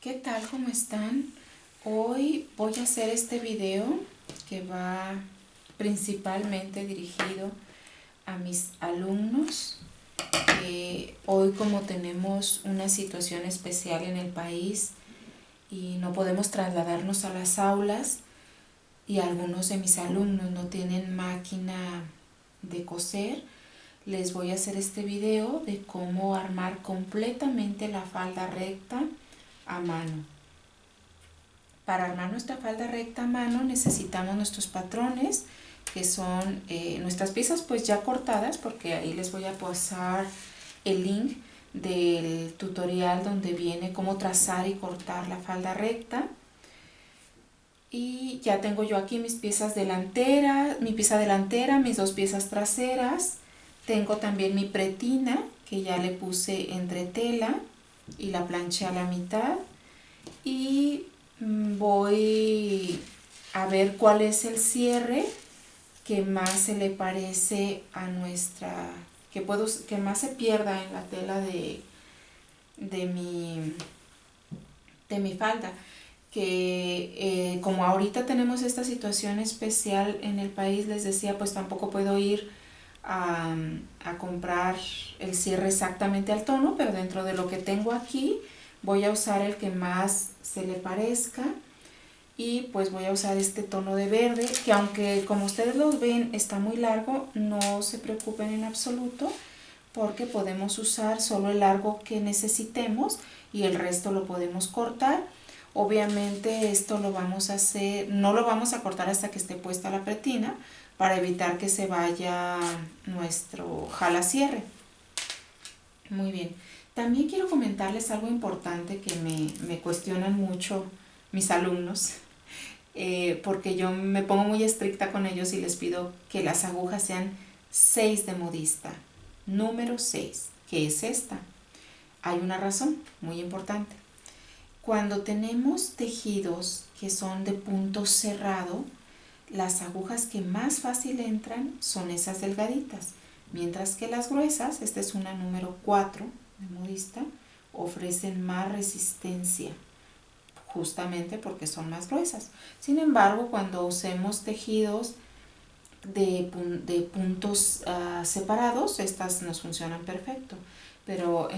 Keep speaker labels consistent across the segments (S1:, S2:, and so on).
S1: ¿Qué tal? ¿Cómo están? Hoy voy a hacer este video que va principalmente dirigido a mis alumnos. Hoy, como tenemos una situación especial en el país y no podemos trasladarnos a las aulas, y algunos de mis alumnos no tienen máquina de coser, les voy a hacer este video de cómo armar completamente la falda recta a mano. Para armar nuestra falda recta a mano necesitamos nuestros patrones, que son nuestras piezas pues ya cortadas, porque ahí les voy a pasar el link del tutorial donde viene cómo trazar y cortar la falda recta. Y ya tengo yo aquí mis piezas delanteras, mi pieza delantera, mis dos piezas traseras. Tengo también mi pretina, que ya le puse entre tela y la planché a la mitad. Y voy a ver cuál es el cierre que más se le parece a nuestra, que más se pierda en la tela de mi, de mi falda. Que como ahorita tenemos esta situación especial en el país, les decía, pues tampoco puedo ir a comprar el cierre exactamente al tono, pero dentro de lo que tengo aquí voy a usar el que más se le parezca. Y pues voy a usar este tono de verde, que aunque como ustedes lo ven está muy largo, no se preocupen en absoluto, porque podemos usar solo el largo que necesitemos y el resto lo podemos cortar. Obviamente esto lo vamos a hacer, no lo vamos a cortar hasta que esté puesta la pretina, para evitar que se vaya nuestro jala cierre. Muy bien. También quiero comentarles algo importante que me cuestionan mucho mis alumnos, porque yo me pongo muy estricta con ellos y les pido que las agujas sean 6 de modista, número 6, que es esta. Hay una razón muy importante. Cuando tenemos tejidos que son de punto cerrado, las agujas que más fácil entran son esas delgaditas, mientras que las gruesas, esta es una número 4 de modista, ofrecen más resistencia, justamente porque son más gruesas. Sin embargo, cuando usemos tejidos de puntos separados, estas nos funcionan perfecto. Pero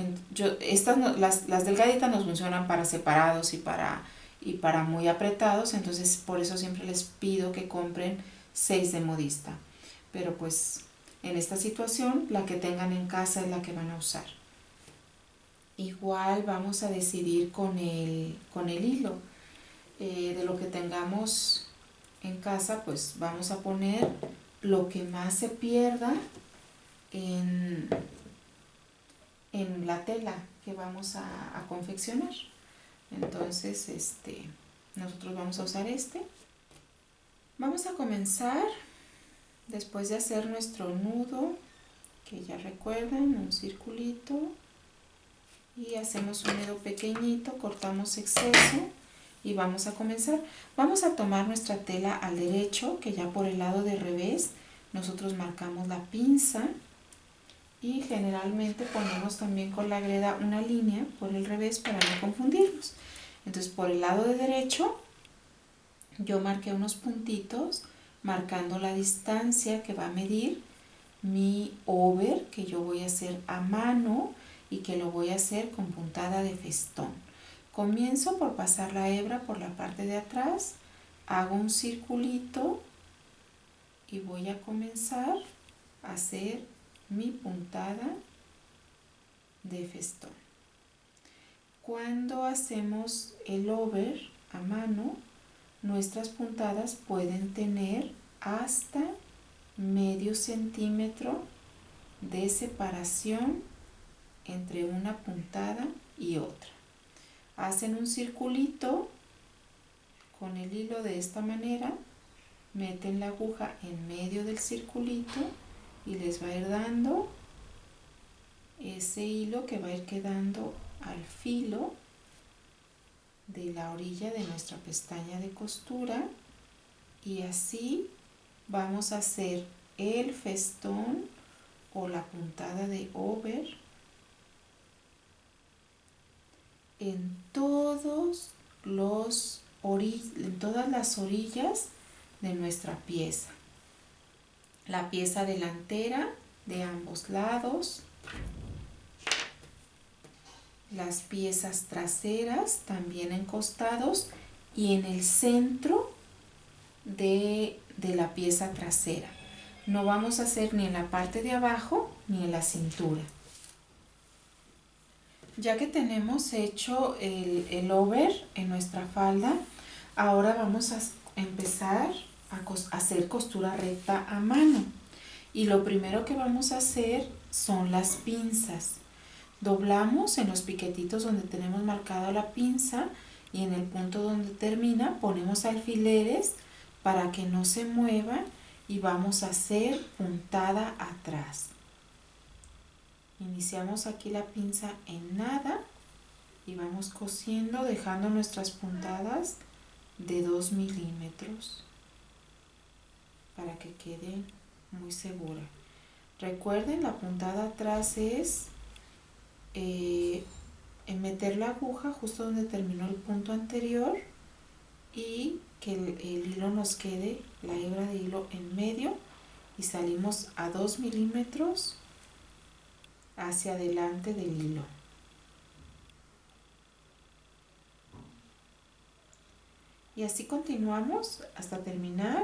S1: estas las delgaditas nos funcionan para separados y para muy apretados, entonces por eso siempre les pido que compren 6 de modista. Pero pues en esta situación la que tengan en casa es la que van a usar. Igual vamos a decidir con el hilo. De lo que tengamos en casa, pues vamos a poner lo que más se pierda en, en la tela que vamos a confeccionar. Entonces, nosotros vamos a usar este. Vamos a comenzar después de hacer nuestro nudo, que ya recuerdan, un circulito, y hacemos un nudo pequeñito, cortamos exceso y vamos a comenzar. Vamos a tomar nuestra tela al derecho, que ya por el lado de revés nosotros marcamos la pinza, y generalmente ponemos también con la greda una línea por el revés para no confundirnos. Entonces por el lado de derecho yo marqué unos puntitos marcando la distancia que va a medir mi over, que yo voy a hacer a mano y que lo voy a hacer con puntada de festón. Comienzo por pasar la hebra por la parte de atrás, hago un circulito y voy a comenzar a hacer mi puntada de festón. Cuando hacemos el over a mano, nuestras puntadas pueden tener hasta medio centímetro de separación entre una puntada y otra. Hacen un circulito con el hilo de esta manera, meten la aguja en medio del circulito y les va a ir dando ese hilo que va a ir quedando al filo de la orilla de nuestra pestaña de costura, y así vamos a hacer el festón o la puntada de over en en todas las orillas de nuestra pieza. La pieza delantera de ambos lados, las piezas traseras también en costados y en el centro de la pieza trasera. No vamos a hacer ni en la parte de abajo ni en la cintura. Ya que tenemos hecho el over en nuestra falda, ahora vamos a empezar a hacer costura recta a mano. Y lo primero que vamos a hacer son las pinzas. Doblamos en los piquetitos donde tenemos marcada la pinza y en el punto donde termina ponemos alfileres para que no se mueva y vamos a hacer puntada atrás. Iniciamos aquí la pinza en nada y vamos cosiendo dejando nuestras puntadas de 2 milímetros para que quede muy segura. Recuerden, la puntada atrás es meter la aguja justo donde terminó el punto anterior y que el hilo nos quede, la hebra de hilo en medio, y salimos a 2 milímetros hacia adelante del hilo. Y así continuamos hasta terminar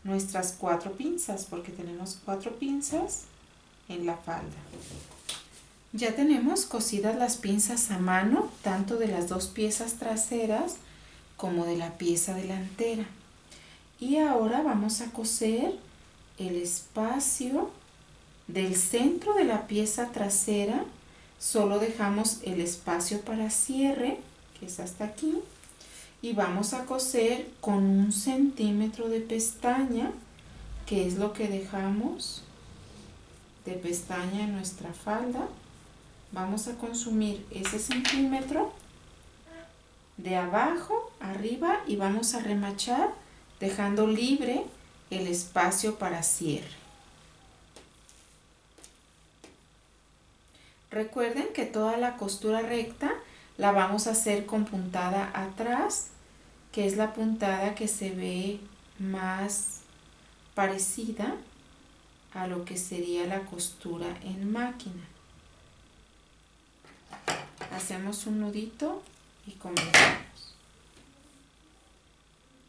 S1: nuestras 4 pinzas, porque tenemos 4 pinzas en la falda. Ya tenemos cosidas las pinzas a mano, tanto de las 2 piezas traseras como de la pieza delantera. Y ahora vamos a coser el espacio del centro de la pieza trasera. Solo dejamos el espacio para cierre, que es hasta aquí, y vamos a coser con 1 centímetro de pestaña, que es lo que dejamos de pestaña en nuestra falda. Vamos a consumir ese centímetro de abajo arriba y vamos a remachar dejando libre el espacio para cierre. Recuerden que toda la costura recta la vamos a hacer con puntada atrás, que es la puntada que se ve más parecida a lo que sería la costura en máquina. Hacemos un nudito y comenzamos.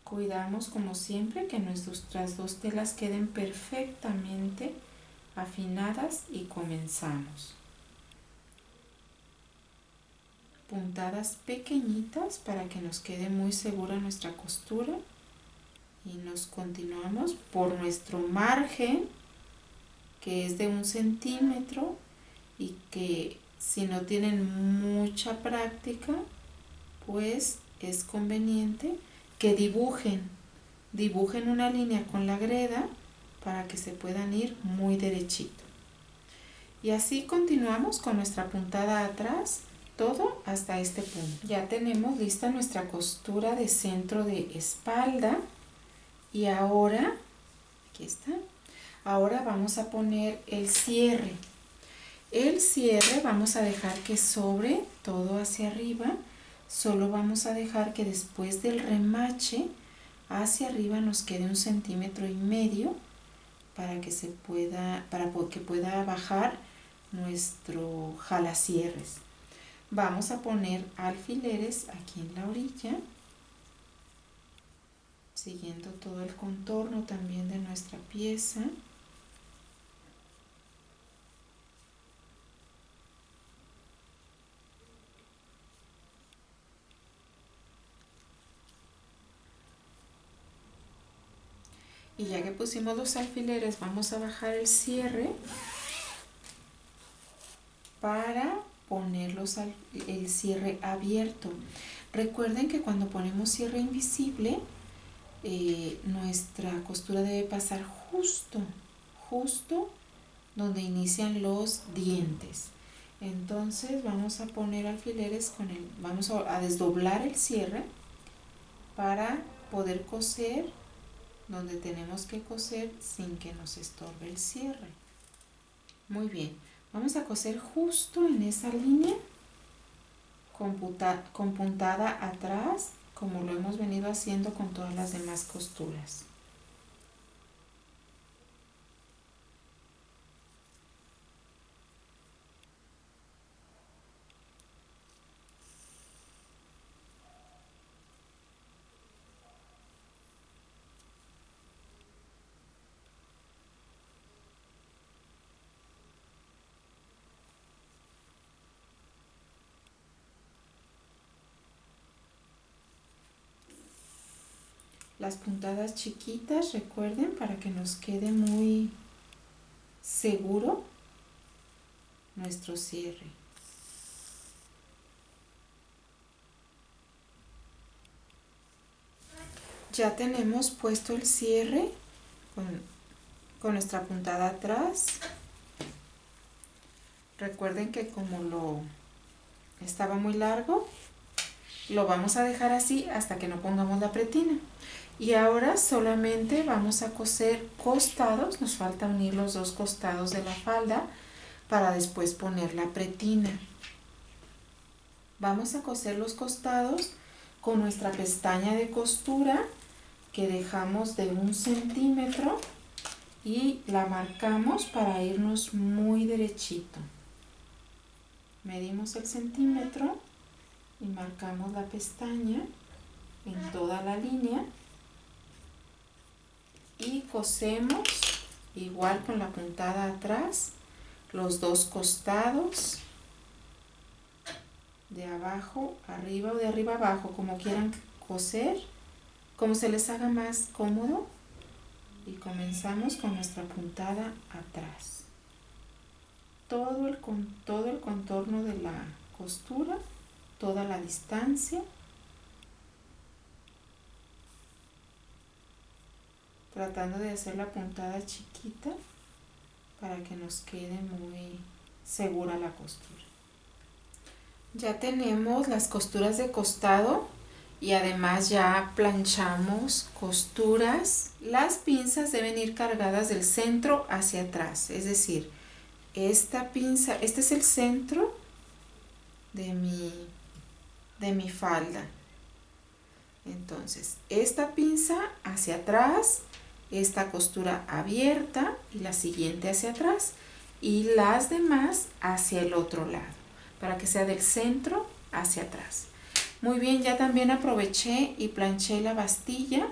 S1: Cuidamos como siempre que nuestras 2 telas queden perfectamente afinadas y comenzamos. Puntadas pequeñitas para que nos quede muy segura nuestra costura y nos continuamos por nuestro margen, que es de 1 centímetro, y que si no tienen mucha práctica, pues es conveniente que dibujen una línea con la greda para que se puedan ir muy derechito. Y así continuamos con nuestra puntada atrás, todo hasta este punto. Ya tenemos lista nuestra costura de centro de espalda y ahora, aquí está, ahora vamos a poner el cierre. El cierre vamos a dejar que sobre todo hacia arriba, solo vamos a dejar que después del remache hacia arriba nos quede 1,5 centímetros para que pueda bajar nuestro jalacierres. Vamos a poner alfileres aquí en la orilla, siguiendo todo el contorno también de nuestra pieza. Y ya que pusimos los alfileres, vamos a bajar el cierre para poner el cierre abierto. Recuerden que cuando ponemos cierre invisible, nuestra costura debe pasar justo donde inician los dientes. Entonces vamos a poner alfileres vamos a desdoblar el cierre para poder coser donde tenemos que coser sin que nos estorbe el cierre. Muy bien, vamos a coser justo en esa línea con puntada atrás, como lo hemos venido haciendo con todas las demás costuras. Las puntadas chiquitas, recuerden, para que nos quede muy seguro nuestro cierre. Ya tenemos puesto el cierre con nuestra puntada atrás. Recuerden que como lo estaba muy largo, lo vamos a dejar así hasta que no pongamos la pretina. Y ahora solamente vamos a coser costados, nos falta unir los dos costados de la falda para después poner la pretina. Vamos a coser los costados con nuestra pestaña de costura que dejamos de 1 centímetro y la marcamos para irnos muy derechito. Medimos el centímetro y marcamos la pestaña en toda la línea y cosemos igual con la puntada atrás los dos costados, de abajo arriba o de arriba abajo, como quieran coser, como se les haga más cómodo. Y comenzamos con nuestra puntada atrás. Todo el contorno de la costura, toda la distancia. Tratando de hacer la puntada chiquita para que nos quede muy segura la costura. Ya tenemos las costuras de costado y además ya planchamos costuras. Las pinzas deben ir cargadas del centro hacia atrás, es decir, esta pinza, este es el centro de mi falda. Entonces, esta pinza hacia atrás, esta costura abierta y la siguiente hacia atrás y las demás hacia el otro lado, para que sea del centro hacia atrás. Muy bien, ya también aproveché y planché la bastilla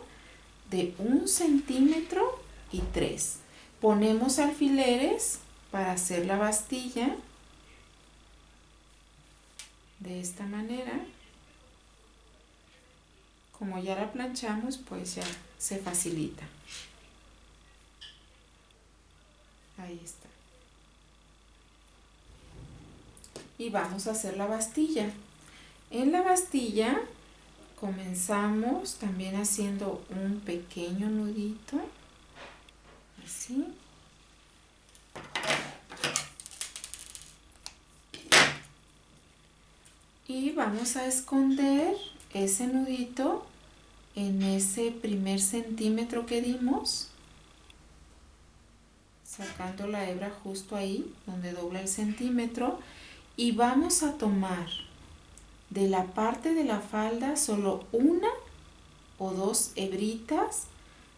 S1: de 1 centímetro y 3. Ponemos alfileres para hacer la bastilla de esta manera. Como ya la planchamos, pues ya se facilita. Ahí está. Y vamos a hacer la bastilla. En la bastilla comenzamos también haciendo un pequeño nudito, así. Y vamos a esconder ese nudito en ese primer centímetro que dimos, sacando la hebra justo ahí donde dobla el centímetro, y vamos a tomar de la parte de la falda solo 1 o 2 hebritas.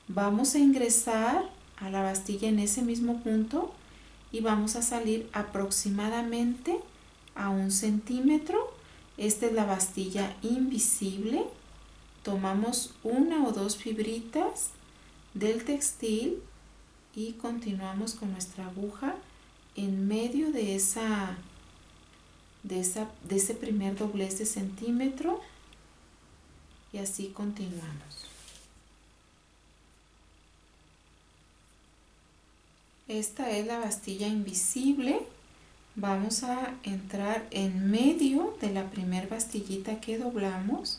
S1: Vamos a ingresar a la bastilla en ese mismo punto y vamos a salir aproximadamente a 1 centímetro. Esta es la bastilla invisible. Tomamos 1 o 2 fibritas del textil y continuamos con nuestra aguja en medio de ese primer doblez de centímetro y así continuamos. Esta es la bastilla invisible. Vamos a entrar en medio de la primer bastillita que doblamos,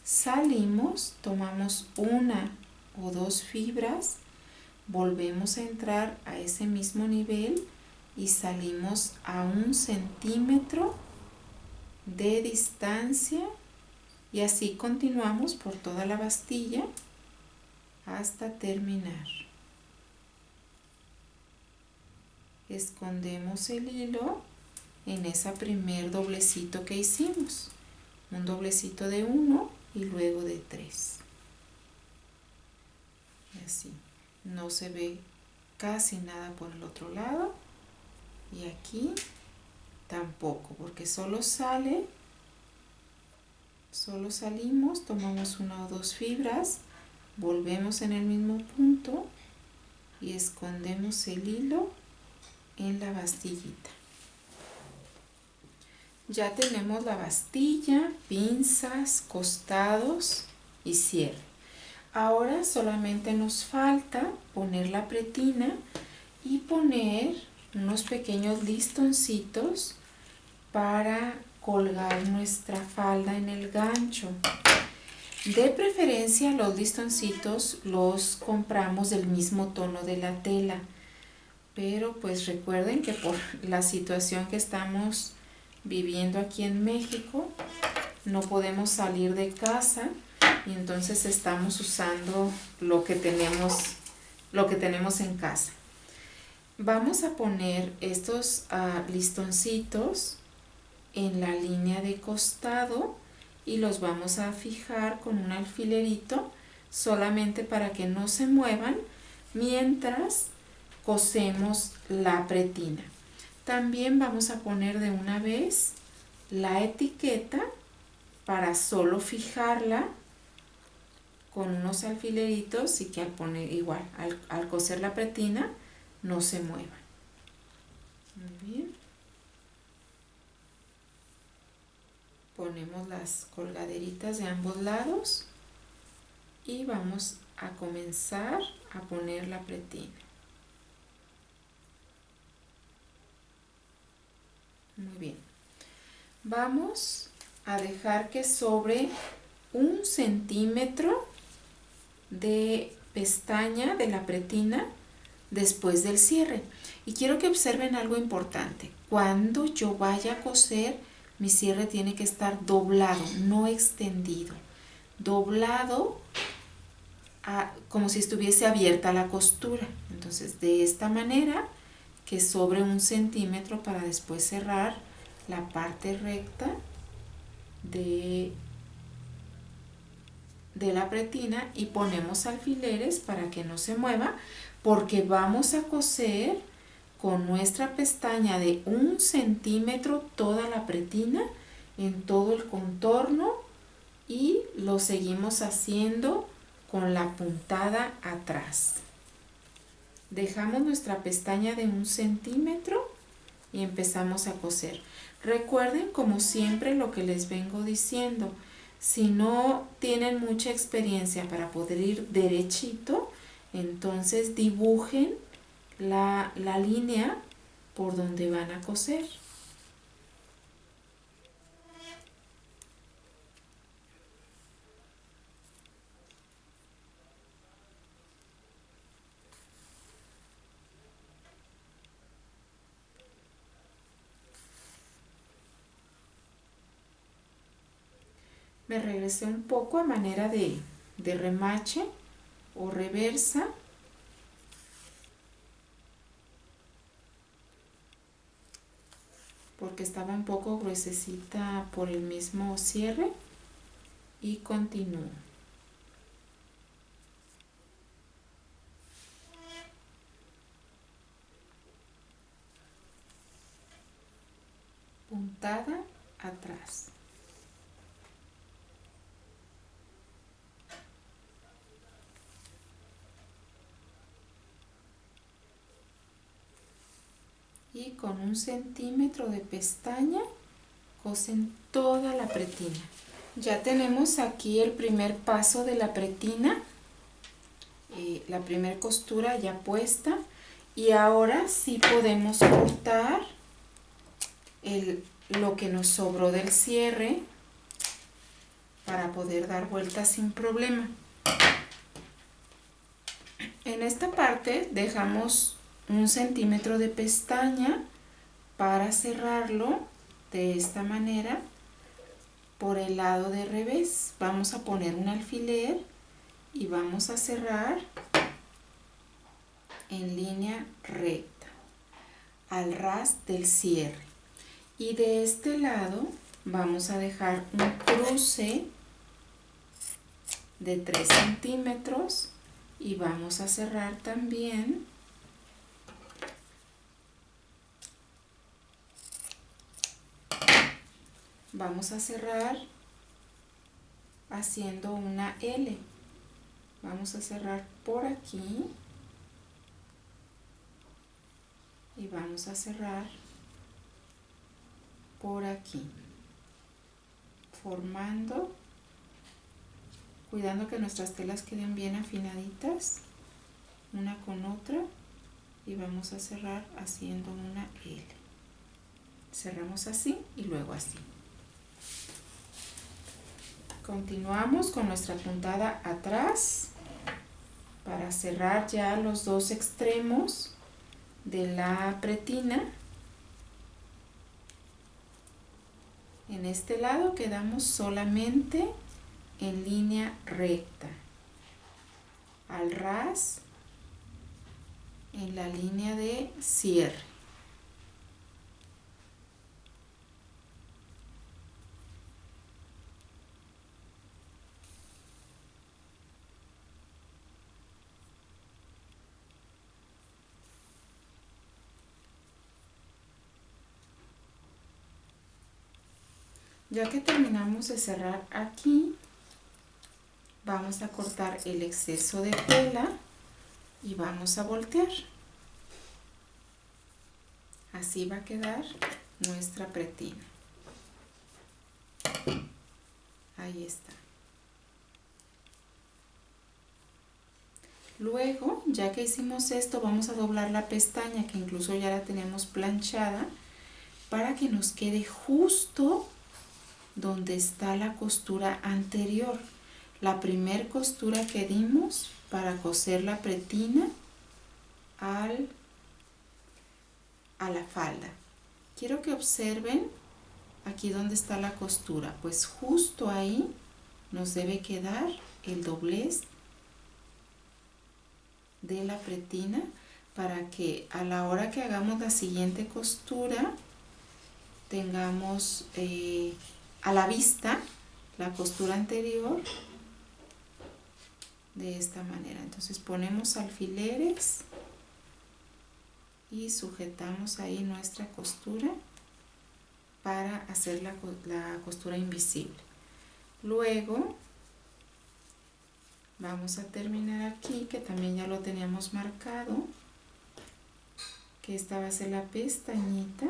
S1: salimos, tomamos 1 o 2 fibras, volvemos a entrar a ese mismo nivel y salimos a 1 centímetro de distancia y así continuamos por toda la bastilla hasta terminar. Escondemos el hilo en ese primer doblecito que hicimos un doblecito de 1 y luego de 3. Y así, no se ve casi nada por el otro lado, y aquí tampoco, porque solo salimos, tomamos una o dos fibras, volvemos en el mismo punto y escondemos el hilo en la bastillita. Ya tenemos la bastilla, pinzas, costados y cierre. Ahora solamente nos falta poner la pretina y poner unos pequeños listoncitos para colgar nuestra falda en el gancho. De preferencia los listoncitos los compramos del mismo tono de la tela, pero pues recuerden que por la situación que estamos viviendo aquí en México no podemos salir de casa y entonces estamos usando lo que tenemos en casa. Vamos a poner estos listoncitos en la línea de costado y los vamos a fijar con un alfilerito solamente para que no se muevan mientras cosemos la pretina. También vamos a poner de una vez la etiqueta para solo fijarla con unos alfileritos y que al poner igual, al coser la pretina no se mueva. Muy bien. Ponemos las colgaderitas de ambos lados y vamos a comenzar a poner la pretina. Muy bien. Vamos a dejar que sobre 1 centímetro de pestaña de la pretina después del cierre. Y quiero que observen algo importante. Cuando yo vaya a coser, mi cierre tiene que estar doblado, no extendido. Doblado como si estuviese abierta la costura. Entonces, de esta manera, que sobre 1 centímetro para después cerrar la parte recta de la pretina y ponemos alfileres para que no se mueva, porque vamos a coser con nuestra pestaña de 1 centímetro toda la pretina en todo el contorno y lo seguimos haciendo con la puntada atrás. Dejamos nuestra pestaña de 1 centímetro y empezamos a coser. Recuerden, como siempre, lo que les vengo diciendo. Si no tienen mucha experiencia para poder ir derechito, entonces dibujen la línea por donde van a coser. Me regresé un poco a manera de remache o reversa. Porque estaba un poco gruesecita por el mismo cierre y continúo. Puntada atrás. Y con 1 centímetro de pestaña cosen toda la pretina. Ya tenemos aquí el primer paso de la pretina, la primera costura ya puesta, y ahora sí podemos cortar lo que nos sobró del cierre para poder dar vueltas sin problema. En esta parte dejamos 1 centímetro de pestaña para cerrarlo de esta manera por el lado de revés. Vamos a poner un alfiler y vamos a cerrar en línea recta al ras del cierre. Y de este lado vamos a dejar un cruce de 3 centímetros y vamos a cerrar también haciendo una L. Vamos a cerrar por aquí y vamos a cerrar por aquí, formando, cuidando que nuestras telas queden bien afinaditas una con otra, y vamos a cerrar haciendo una L. Cerramos así y luego así. Continuamos con nuestra puntada atrás para cerrar ya los dos extremos de la pretina. En este lado quedamos solamente en línea recta, al ras en la línea de cierre. Ya que terminamos de cerrar aquí, vamos a cortar el exceso de tela y vamos a voltear. Así va a quedar nuestra pretina. Ahí está. Luego, ya que hicimos esto, vamos a doblar la pestaña, que incluso ya la tenemos planchada, para que nos quede justo donde está la costura anterior, la primer costura que dimos para coser la pretina a la falda. Quiero que observen aquí donde está la costura, pues justo ahí nos debe quedar el doblez de la pretina, para que a la hora que hagamos la siguiente costura tengamos a la vista la costura anterior de esta manera. Entonces ponemos alfileres y sujetamos ahí nuestra costura para hacer la costura invisible. Luego vamos a terminar aquí, que también ya lo teníamos marcado, que esta va a ser la pestañita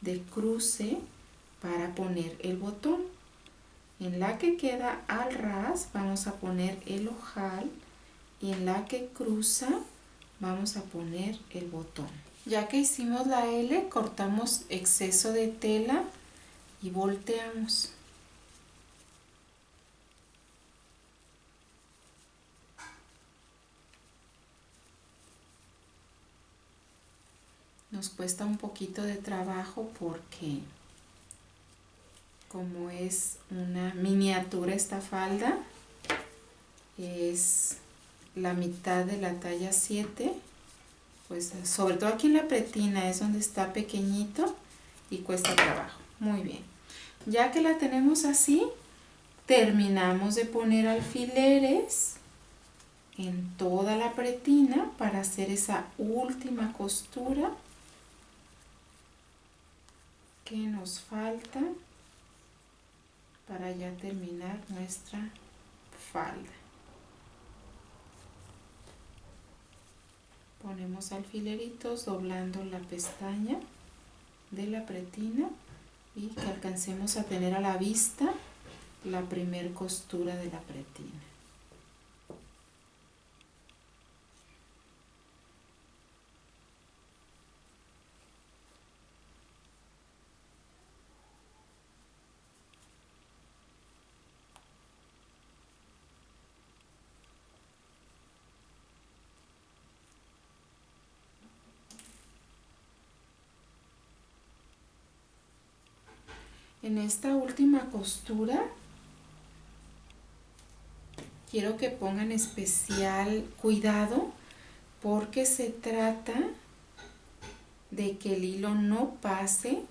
S1: de cruce para poner el botón. En la que queda al ras vamos a poner el ojal, y en la que cruza vamos a poner el botón. Ya que hicimos la L, cortamos exceso de tela y volteamos. Nos cuesta un poquito de trabajo porque como es una miniatura esta falda, es la mitad de la talla 7, pues sobre todo aquí en la pretina es donde está pequeñito y cuesta trabajo. Muy bien, ya que la tenemos así, terminamos de poner alfileres en toda la pretina para hacer esa última costura que nos falta para ya terminar nuestra falda. Ponemos alfileritos doblando la pestaña de la pretina y que alcancemos a tener a la vista la primer costura de la pretina. En esta última costura quiero que pongan especial cuidado porque se trata de que el hilo no pase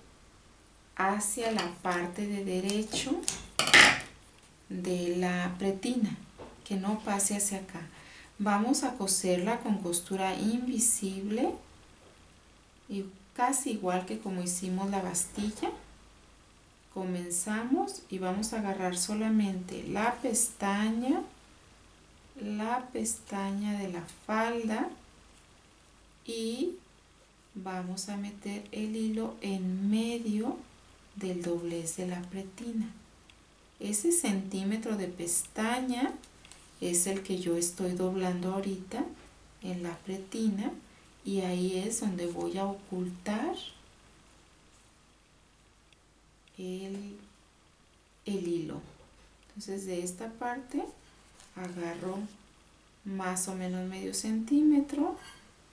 S1: hacia la parte de derecho de la pretina, que no pase hacia acá. Vamos a coserla con costura invisible y casi igual que como hicimos la bastilla. Comenzamos y vamos a agarrar solamente la pestaña de la falda y vamos a meter el hilo en medio del doblez de la pretina. Ese centímetro de pestaña es el que yo estoy doblando ahorita en la pretina y ahí es donde voy a ocultar el hilo. Entonces de esta parte agarro más o menos medio centímetro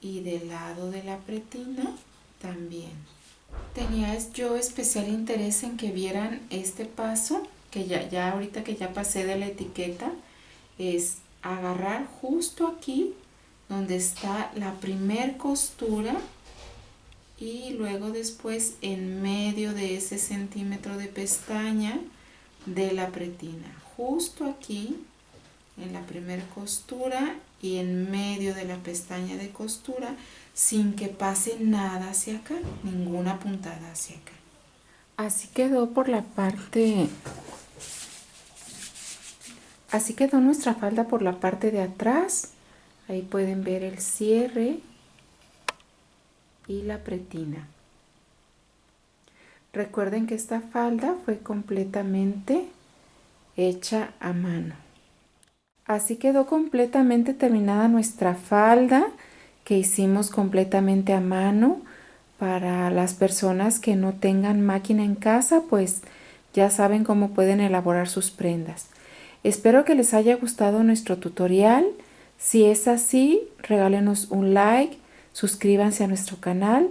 S1: y del lado de la pretina también. Tenía yo especial interés en que vieran este paso, que ya ahorita que ya pasé de la etiqueta, es agarrar justo aquí donde está la primer costura y luego después en medio de ese centímetro de pestaña de la pretina, justo aquí en la primera costura y en medio de la pestaña de costura, sin que pase nada hacia acá, ninguna puntada hacia acá. Así quedó por la parte, así quedó nuestra falda por la parte de atrás. Ahí pueden ver el cierre y la pretina. Recuerden que esta falda fue completamente hecha a mano. Así quedó completamente terminada nuestra falda que hicimos completamente a mano. Para las personas que no tengan máquina en casa, pues ya saben cómo pueden elaborar sus prendas. Espero que les haya gustado nuestro tutorial. Si es así, regálenos un like, suscríbanse a nuestro canal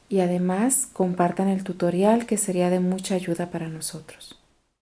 S1: y además compartan el tutorial, que sería de mucha ayuda para nosotros.